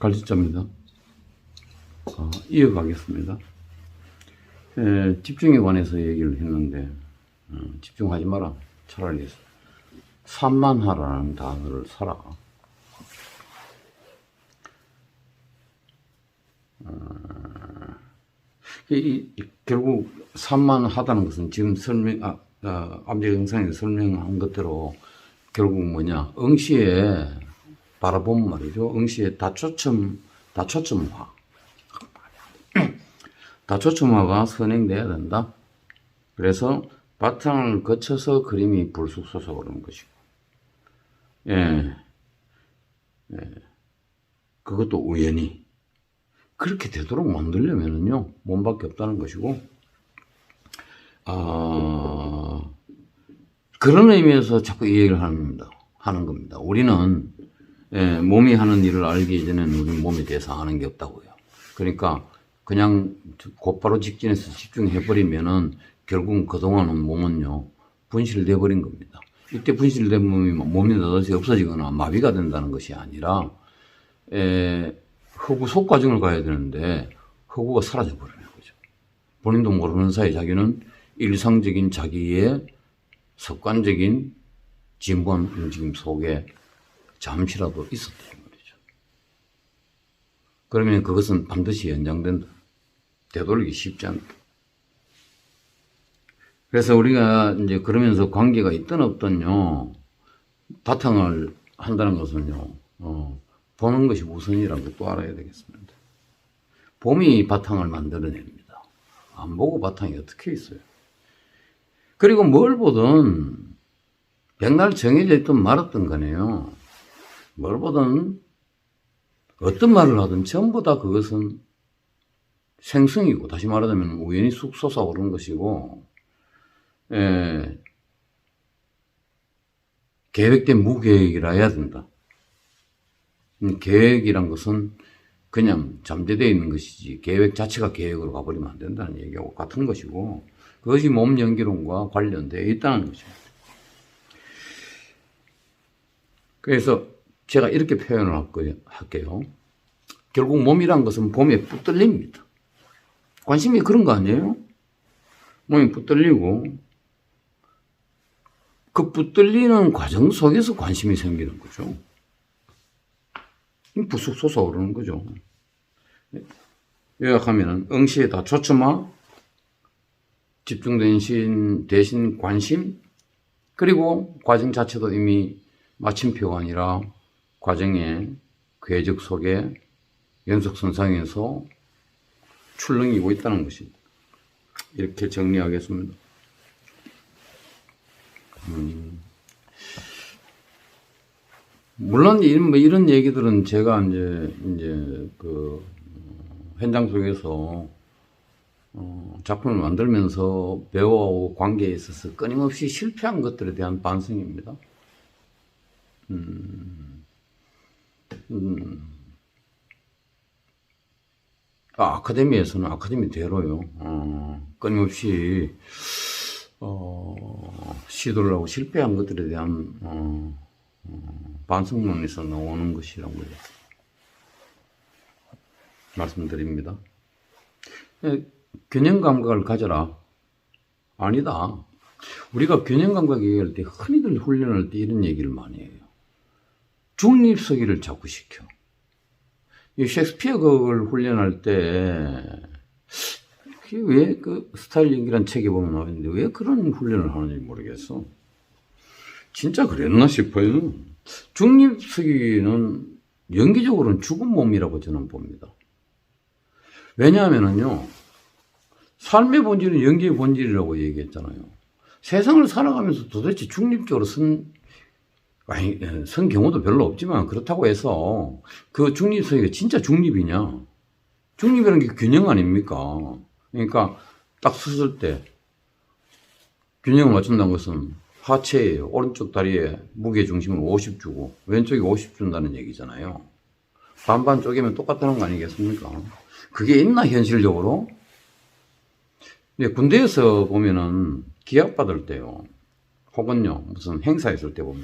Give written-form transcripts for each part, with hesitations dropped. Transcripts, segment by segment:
갈치자입니다. 이어가겠습니다. 집중에 관해서 얘기를 했는데 집중하지 마라. 차라리 산만하라는 단어를 써라. 결국 산만하다는 것은 지금 앞에 영상에서 설명한 것대로 결국 뭐냐, 응시에 바라보면 말이죠. 응시에 다초점화가 선행돼야 된다. 그래서 바탕을 거쳐서 그림이 불쑥 솟아오르는 것이고, 그것도 우연히 그렇게 되도록 만들려면은요, 몸밖에 없다는 것이고, 그런 의미에서 자꾸 이 얘기를 하는 겁니다. 우리는 몸이 하는 일을 알기 이전에는 우리 몸에 대해서 아는 게 없다고요. 그러니까 그냥 곧바로 직진해서 집중해버리면은 결국은 그동안은 몸은요, 분실돼 버린 겁니다. 이때 분실된 몸이 나다시 없어지거나 마비가 된다는 것이 아니라, 허구 속 과정을 가야 되는데, 허구가 사라져 버리는 거죠. 본인도 모르는 사이 자기는 일상적인 자기의 습관적인 진부한 움직임 속에 잠시라도 있었다는 말이죠. 그러면 그것은 반드시 연장된다. 되돌리기 쉽지 않다. 그래서 우리가 이제 그러면서 관계가 있든 없든요, 바탕을 한다는 것은요, 보는 것이 우선이라고 또 알아야 되겠습니다. 봄이 바탕을 만들어냅니다. 안 보고 바탕이 어떻게 있어요? 그리고 뭘 보든 백날 정해져 있든 말았든 간에요, 뭘 보든 어떤 말을 하든 전부 다 그것은 생성이고, 다시 말하자면 우연히 쑥 솟아오르는 것이고, 계획된 무계획이라 해야 된다. 계획이란 것은 그냥 잠재되어 있는 것이지 계획 자체가 계획으로 가버리면 안 된다는 얘기하고 같은 것이고, 그것이 몸 연기론과 관련되어 있다는 것입니다. 그래서 제가 이렇게 표현을 할게요. 결국 몸이란 것은 봄에 붙들립니다. 관심이 그런 거 아니에요? 몸이 붙들리고, 그 붙들리는 과정 속에서 관심이 생기는 거죠. 부쑥 솟아오르는 거죠. 요약하면은 응시에 다 초점화, 집중된 대신 관심, 그리고 과정 자체도 이미 마침표가 아니라 과정의 궤적 속에 연속선상에서 출렁이고 있다는 것입니다. 이렇게 정리하겠습니다. 물론 이런 얘기들은 제가 이제 그 현장 속에서 작품을 만들면서 배우하고 관계에 있어서 끊임없이 실패한 것들에 대한 반성입니다. 아카데미에서는 아카데미대로요, 끊임없이 시도를 하고 실패한 것들에 대한 반성론에서 나오는 것이라고 말씀드립니다. 균형 감각을 가져라. 아니다. 우리가 균형 감각 얘기할 때 흔히들 훈련할 때 이런 얘기를 많이 해요. 중립서기를 자꾸 시켜. 이 셰익스피어 극을 훈련할 때 왜 그 스타일링이라는 책에 보면 나오는데 왜 그런 훈련을 하는지 모르겠어. 진짜 그랬나 싶어요. 중립서기는 연기적으로는 죽은 몸이라고 저는 봅니다. 왜냐하면요, 삶의 본질은 연기의 본질이라고 얘기했잖아요. 세상을 살아가면서 도대체 중립적으로 선 경우도 별로 없지만, 그렇다고 해서 그 중립서기가 진짜 중립이냐? 중립이라는 게 균형 아닙니까? 그러니까 딱 섰을 때 균형을 맞춘다는 것은 하체예요. 오른쪽 다리에 무게 중심을 50 주고 왼쪽에 50 준다는 얘기잖아요. 반반 쪼개면 똑같다는 거 아니겠습니까? 그게 있나 현실적으로? 근데 군대에서 보면은 기합 받을 때요, 혹은요 무슨 행사 있을 때 보면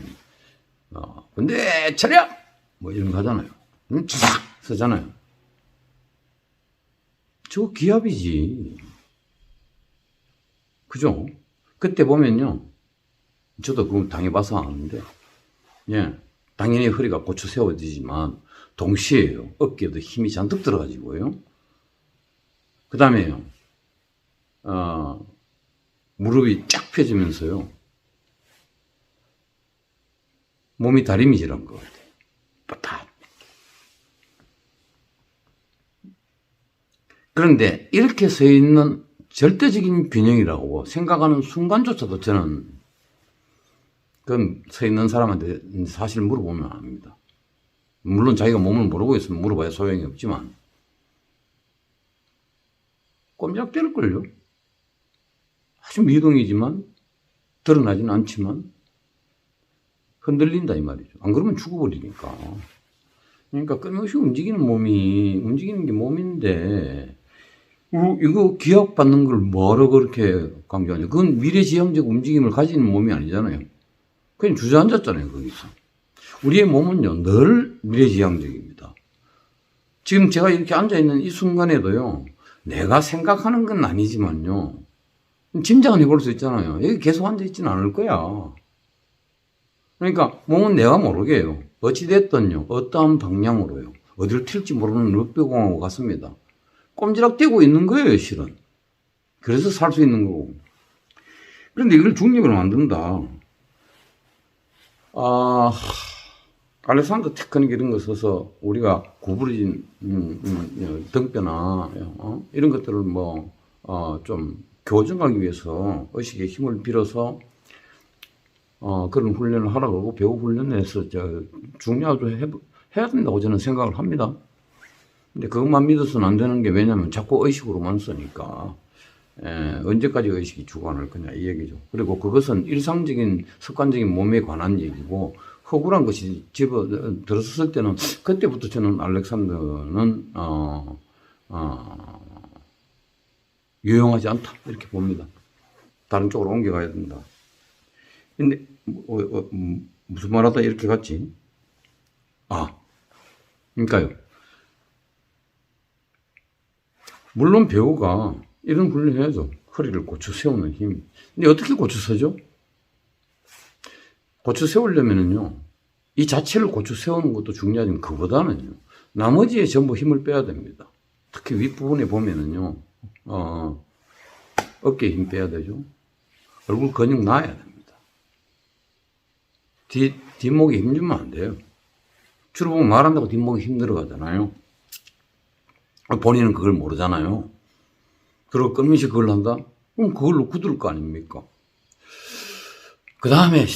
군대 차렷 뭐 이런 거 하잖아요. 쫙 쓰잖아요. 저거 기압이지. 그죠? 그때 보면요. 저도 그거 당해봐서 아는데, 예. 당연히 허리가 고쳐 세워지지만, 동시에요. 어깨에도 힘이 잔뜩 들어가지고요. 그 다음에요. 무릎이 쫙 펴지면서요. 몸이 다리미질한 것 같아요. 빡. 그런데 이렇게 서 있는 절대적인 균형이라고 생각하는 순간조차도 저는 그건 서 있는 사람한테 사실 물어보면 압니다. 물론 자기가 몸을 모르고 있으면 물어봐야 소용이 없지만 꼼짝될걸요. 아주 미동이지만 드러나지는 않지만 흔들린다 이 말이죠. 안 그러면 죽어버리니까. 그러니까 끊임없이 움직이는 게 몸인데 이거 기억받는 걸 뭐로 그렇게 강조하냐. 그건 미래지향적 움직임을 가지는 몸이 아니잖아요. 그냥 주저앉았잖아요, 거기서. 우리의 몸은요, 늘 미래지향적입니다. 지금 제가 이렇게 앉아있는 이 순간에도요, 내가 생각하는 건 아니지만요, 짐작은 해볼 수 있잖아요. 여기 계속 앉아있지는 않을 거야. 그러니까 몸은 내가 모르게요. 어찌됐든요, 어떠한 방향으로요, 어디를 튈지 모르는 럭비공하고 같습니다. 꼼지락대고 있는 거예요, 실은. 그래서 살 수 있는 거고. 그런데 이걸 중립으로 만든다. 알렉산더 테크닉 이런 거 써서 우리가 구부러진 등뼈나 이런 것들을 좀 교정하기 위해서 의식의 힘을 빌어서 그런 훈련을 하라고 하고 배우 훈련에서 중요하게 해야 된다고 저는 생각을 합니다. 근데 그것만 믿어서는 안 되는 게 왜냐면 자꾸 의식으로만 쓰니까 언제까지 의식이 주관할 거냐 이 얘기죠. 그리고 그것은 일상적인 습관적인 몸에 관한 얘기고 허구란 것이 집어 들었을 때는 그때부터 저는 알렉산더는 유용하지 않다 이렇게 봅니다. 다른 쪽으로 옮겨가야 된다. 근데 무슨 말하다 이렇게 갔지? 그러니까요. 물론 배우가 이런 훈련을 해야죠. 허리를 고쳐 세우는 힘. 근데 어떻게 고쳐 서죠? 고쳐 세우려면은요, 이 자체를 고쳐 세우는 것도 중요하지만 그보다는요, 나머지에 전부 힘을 빼야 됩니다. 특히 윗부분에 보면은요, 어깨에 힘 빼야 되죠. 얼굴 근육 놔야 됩니다. 뒷목에 힘 주면 안 돼요. 주로 보면 말한다고 뒷목에 힘 들어가잖아요. 본인은 그걸 모르잖아요. 그리고 끊임없이 그걸 한다? 그럼 그걸로 굳을 거 아닙니까? 그 다음에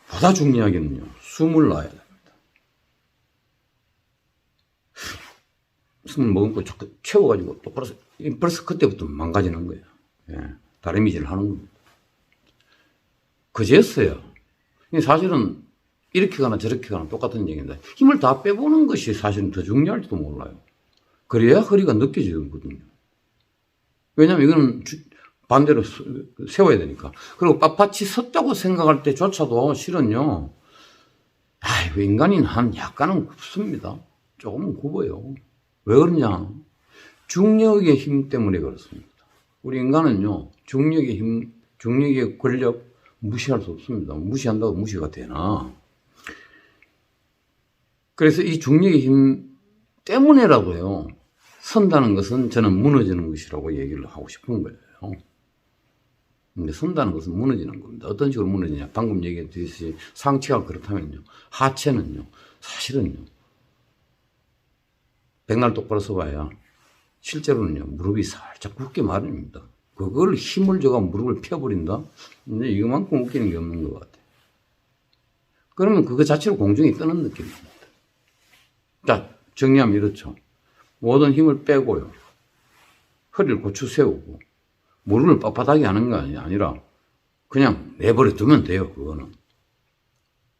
보다 중요하게는요, 숨을 놔야 됩니다. 숨을 머금고 채워가지고 또 벌써 그때부터 망가지는 거예요. 다리미질 하는 겁니다. 그제서야. 사실은 이렇게 가나 저렇게 가나 똑같은 얘기인데 힘을 다 빼보는 것이 사실은 더 중요할지도 몰라요. 그래야 허리가 느껴지거든요. 왜냐면 이거는 반대로 세워야 되니까. 그리고 빳빳이 섰다고 생각할 때조차도 실은요, 인간이 약간은 굽습니다. 조금은 굽어요. 왜 그러냐? 중력의 힘 때문에 그렇습니다. 우리 인간은요, 중력의 힘, 중력의 권력 무시할 수 없습니다. 무시한다고 무시가 되나? 그래서 이 중력의 힘 때문에라도요, 선다는 것은 저는 무너지는 것이라고 얘기를 하고 싶은 거예요. 근데 선다는 것은 무너지는 겁니다. 어떤 식으로 무너지냐? 방금 얘기했듯이 상체가 그렇다면요. 하체는요. 사실은요. 백날 똑바로 서봐야 실제로는요. 무릎이 살짝 굳게 마련입니다. 그걸 힘을 줘가 무릎을 펴버린다? 근데 이거만큼 웃기는 게 없는 것 같아요. 그러면 그거 자체로 공중에 뜨는 느낌입니다. 자, 정리하면 이렇죠. 모든 힘을 빼고요. 허리를 고쳐 세우고 무릎을 빳빳하게 하는 거 아니라 그냥 내버려 두면 돼요. 그거는.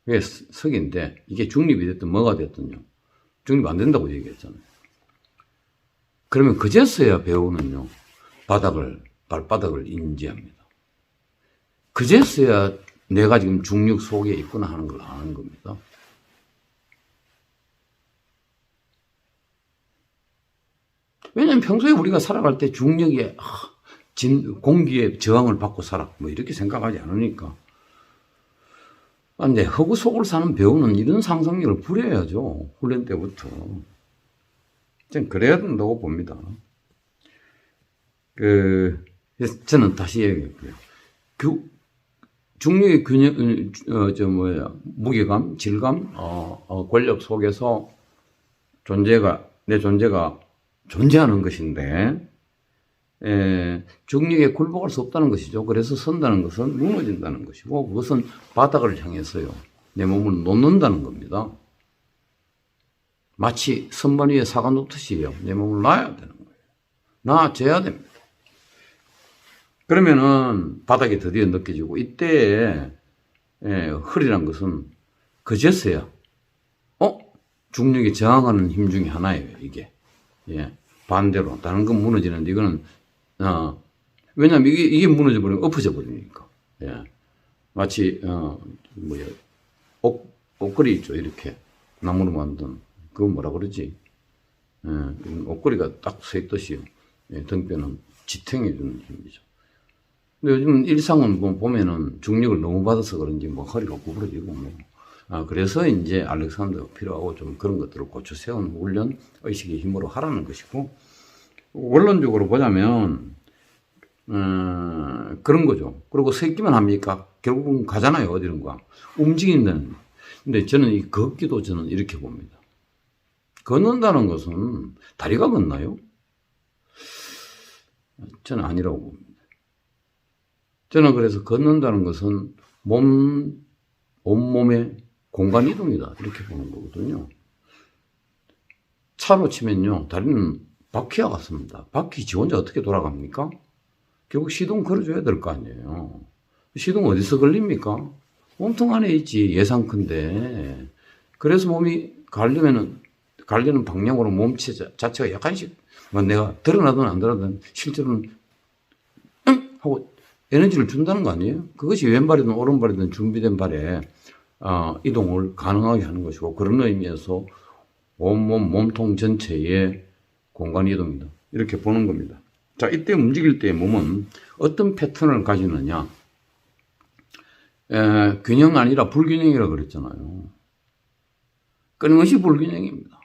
그게 석인데 이게 중립이 됐든 뭐가 됐든요. 중립 안 된다고 얘기했잖아요. 그러면 그제서야 배우는요. 발바닥을 인지합니다. 그제서야 내가 지금 중력 속에 있구나 하는 걸 아는 겁니다. 왜냐하면 평소에 우리가 살아갈 때 중력에 공기의 저항을 받고 살아 뭐 이렇게 생각하지 않으니까. 근데 허구 속을 사는 배우는 이런 상상력을 부려야죠. 훈련 때부터. 저는 그래야 된다고 봅니다. 저는 다시 얘기할게요. 중력의 균형, 무게감, 질감, 권력 속에서 내 존재가 존재하는 것인데, 중력에 굴복할 수 없다는 것이죠. 그래서 선다는 것은 무너진다는 것이고, 그것은 바닥을 향해서요, 내 몸을 놓는다는 겁니다. 마치 선반 위에 사과 놓듯이요, 내 몸을 놔야 되는 거예요. 놔줘야 됩니다. 그러면은 바닥이 드디어 느껴지고, 이때에 허리란 것은 그제서야 중력에 저항하는 힘 중에 하나예요, 이게. 예. 반대로 다른 건 무너지는데 이거는 왜냐면 이게 무너져 버리면 엎어져 버리니까. 예. 마치 옷걸이 있죠, 이렇게 나무로 만든 그거 뭐라 그러지? 예. 옷걸이가 딱 서 있듯이요. 예. 등뼈는 지탱해 주는 힘이죠. 근데 요즘 일상은 보면은 중력을 너무 받아서 그런지 허리가 구부러지고 그래서 이제 알렉산더가 필요하고 좀 그런 것들을 고쳐 세운 훈련 의식의 힘으로 하라는 것이고, 원론적으로 보자면 그런 거죠. 그리고 서 있기만 합니까? 결국은 가잖아요, 어디론가. 움직인다는. 근데 저는 이 걷기도 저는 이렇게 봅니다. 걷는다는 것은 다리가 걷나요? 저는 아니라고 봅니다. 저는 그래서 걷는다는 것은 온몸의 공간 이동이다, 이렇게 보는 거거든요. 차로 치면요, 다리는 바퀴와 같습니다. 바퀴 지 혼자 어떻게 돌아갑니까? 결국 시동 걸어줘야 될 거 아니에요. 시동 어디서 걸립니까? 몸통 안에 있지, 예상컨대. 그래서 몸이 가려는 방향으로 몸체 자체가 약간씩, 내가 드러나든 안 드러나든 실제로는 하고 에너지를 준다는 거 아니에요? 그것이 왼발이든 오른발이든 준비된 발에 이동을 가능하게 하는 것이고, 그런 의미에서 온몸, 몸통 전체의 공간 이동이다, 이렇게 보는 겁니다. 자, 이때 움직일 때 몸은 어떤 패턴을 가지느냐? 균형 아니라 불균형이라고 그랬잖아요. 끊임없이 불균형입니다.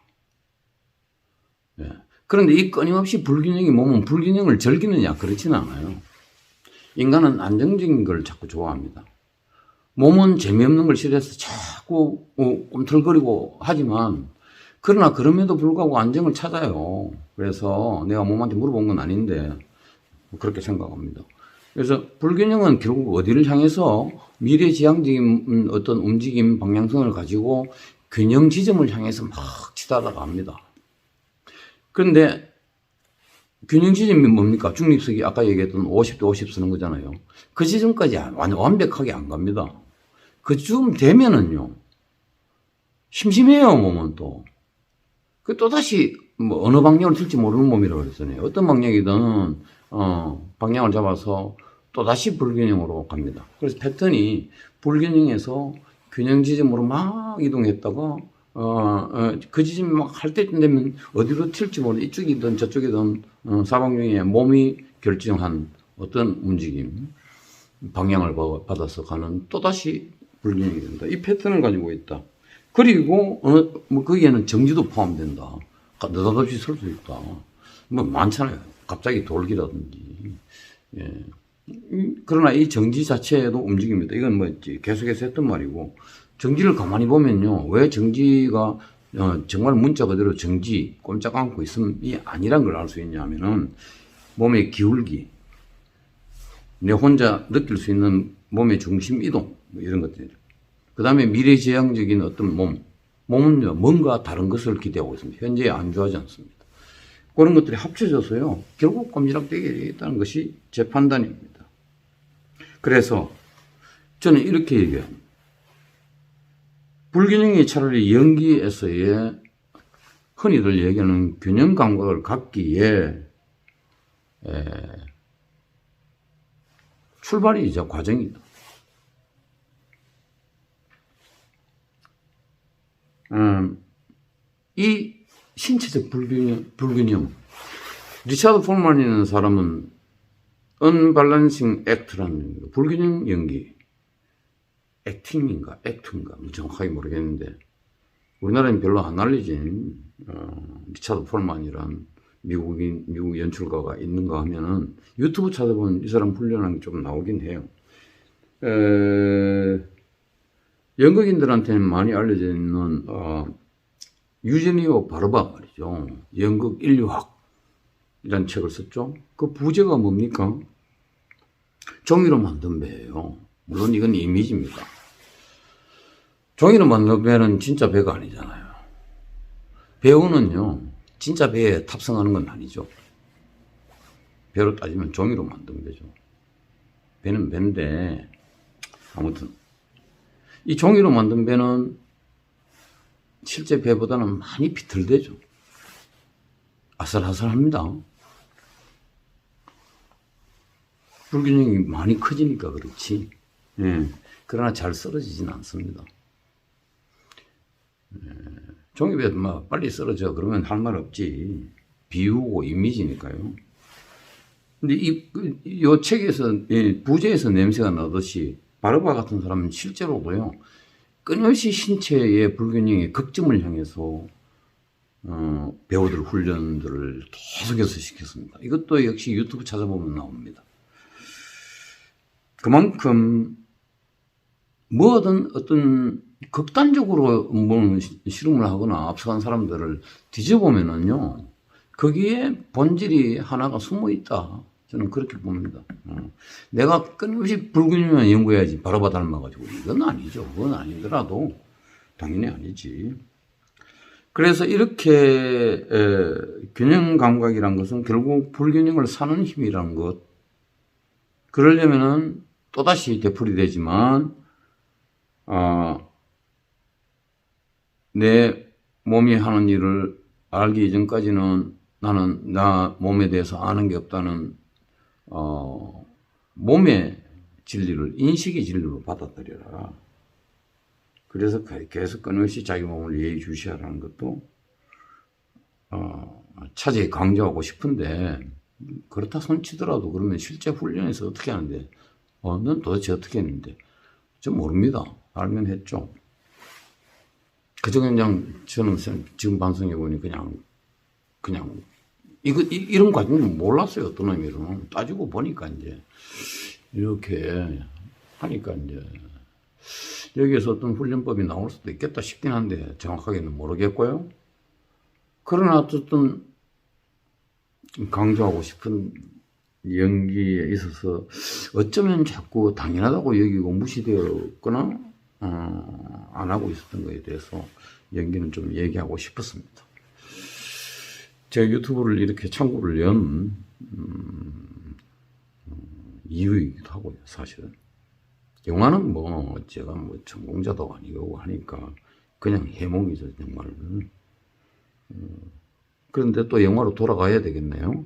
예. 그런데 이 끊임없이 불균형이 몸은 불균형을 즐기느냐? 그렇지는 않아요. 인간은 안정적인 걸 자꾸 좋아합니다. 몸은 재미없는 걸 싫어해서 자꾸 꿈틀거리고 하지만, 그러나 그럼에도 불구하고 안정을 찾아요. 그래서 내가 몸한테 물어본 건 아닌데 그렇게 생각합니다. 그래서 불균형은 결국 어디를 향해서 미래지향적인 어떤 움직임 방향성을 가지고 균형 지점을 향해서 막 치닫아 갑니다. 그런데 균형 지점이 뭡니까? 중립석이 아까 얘기했던 50대 50 쓰는 거잖아요. 그 지점까지 완벽하게 안 갑니다. 그쯤 되면은요, 심심해요, 몸은 또. 또다시 어느 방향을 틀지 모르는 몸이라고 그랬잖아요. 어떤 방향이든 방향을 잡아서 또다시 불균형으로 갑니다. 그래서 패턴이 불균형에서 균형 지점으로 막 이동했다가 그 지점 막 할 때쯤 되면 어디로 튈지 모르는, 이쪽이든 저쪽이든 사방중에 몸이 결정한 어떤 움직임, 방향을 받아서 가는 또다시 불균형이 된다. 이 패턴을 가지고 있다. 그리고 거기에는 정지도 포함된다. 느닷없이 설 수 있다. 많잖아요. 갑자기 돌기라든지. 예. 그러나 이 정지 자체에도 움직입니다. 이건 계속해서 했던 말이고, 정지를 가만히 보면요, 왜 정지가 정말 문자 그대로 정지, 꼼짝 않고 있음이 아니란 걸 알 수 있냐면은, 몸의 기울기, 내 혼자 느낄 수 있는 몸의 중심 이동, 이런 것들. 그 다음에 미래지향적인 어떤 몸은요, 뭔가 다른 것을 기대하고 있습니다. 현재에 안주하지 않습니다. 그런 것들이 합쳐져서요, 결국 꼼지락되게 되겠다는 것이 제 판단입니다. 그래서 저는 이렇게 얘기합니다. 불균형이 차라리 연기에서의 흔히들 얘기하는 균형 감각을 갖기에 출발이자 과정이다. 이 신체적 불균형, 리차드 폴만이라는 사람은 언밸런싱 액트라는 불균형 연기, 액트인가 뭐 정확하게 모르겠는데 우리나라엔 별로 안 알려진 리차드 폴만이란 미국 연출가가 있는가 하면은 유튜브 찾아보면 이 사람 훈련한 게 좀 나오긴 해요. 연극인들한테는 많이 알려져 있는 유제니오 바르바 말이죠. 연극 인류학이라는 책을 썼죠. 그 부제가 뭡니까? 종이로 만든 배예요. 물론 이건 이미지입니다. 종이로 만든 배는 진짜 배가 아니잖아요. 배우는요, 진짜 배에 탑승하는 건 아니죠. 배로 따지면 종이로 만든 배죠. 배는 배인데, 아무튼, 이 종이로 만든 배는 실제 배보다는 많이 비틀대죠. 아슬아슬합니다. 불균형이 많이 커지니까 그렇지. 예. 그러나 잘 쓰러지진 않습니다. 종이배 막 빨리 쓰러져 그러면 할 말 없지. 비유고 이미지니까요. 근데 이 책에서 부제에서 냄새가 나듯이 바르바 같은 사람은 실제로도요. 끊임없이 신체의 불균형의 극점을 향해서 배우들 훈련들을 계속해서 시켰습니다. 이것도 역시 유튜브 찾아보면 나옵니다. 그만큼 뭐든 어떤 극단적으로 뭐 실험을 하거나 앞서간 사람들을 뒤져보면은요, 거기에 본질이 하나가 숨어 있다. 저는 그렇게 봅니다. 내가 끊임없이 불균형만 연구해야지 바로바 닮아가지고. 이건 아니죠. 그건 아니더라도 당연히 아니지. 그래서 이렇게 균형 감각이란 것은 결국 불균형을 사는 힘이라는 것. 그러려면은 또다시 되풀이 되지만 내 몸이 하는 일을 알기 이전까지는 나는 나 몸에 대해서 아는 게 없다는 몸의 진리를 인식의 진리로 받아들여라. 그래서 계속 끊임없이 자기 몸을 예의주시하라는 것도 차제히 강조하고 싶은데 그렇다 손치더라도 그러면 실제 훈련에서 어떻게 하는데 넌 도대체 어떻게 했는데 좀 모릅니다. 알면 했죠. 그저 그냥 저는 지금 방송해 보니 그냥 이런 과정은 몰랐어요. 어떤 의미로는 따지고 보니까 이제 이렇게 하니까 이제 여기에서 어떤 훈련법이 나올 수도 있겠다 싶긴 한데 정확하게는 모르겠고요. 그러나 어쨌든 강조하고 싶은 연기에 있어서 어쩌면 자꾸 당연하다고 여기고 무시되었거나 안 하고 있었던 것에 대해서 연기는 좀 얘기하고 싶었습니다. 제가 유튜브를 이렇게 창구를 연 이유이기도 하고요, 사실은. 영화는 뭐 제가 뭐 전공자도 아니고 하니까 그냥 해몽이죠, 정말. 그런데 또 영화로 돌아가야 되겠네요.